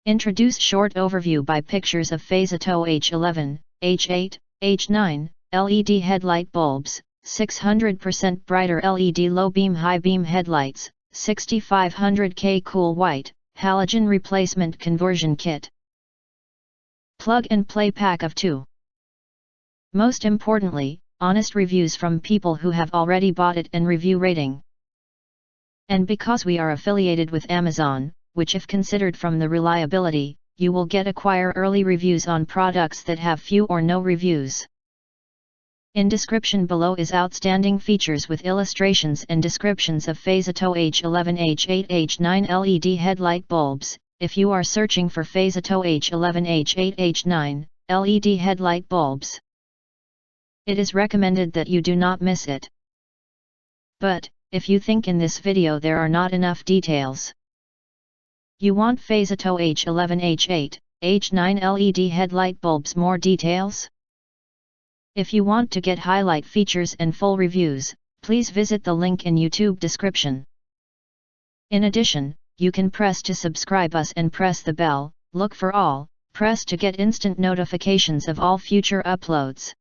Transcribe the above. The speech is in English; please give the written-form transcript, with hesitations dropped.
Introduce short overview by pictures of FASATO H11, H8, H9, LED headlight bulbs, 600% brighter LED low beam high beam headlights, 6500K cool white, halogen replacement conversion kit. Plug and play pack of 2. Most importantly, honest reviews from people who have already bought it and review rating. And because we are affiliated with Amazon, which if considered from the reliability, you will get acquire early reviews on products that have few or no reviews. In description below is outstanding features with illustrations and descriptions of FASATO H11 H8 H9 LED headlight bulbs. If you are searching for FASATO H11 H8 H9 LED headlight bulbs, it is recommended that you do not miss it. But, if you think in this video there are not enough details, you want FASATO H11 H8 H9 LED headlight bulbs more details? If you want to get highlight features and full reviews, please visit the link in YouTube description. In addition, you can press to subscribe us and press the bell, look for all, press to get instant notifications of all future uploads.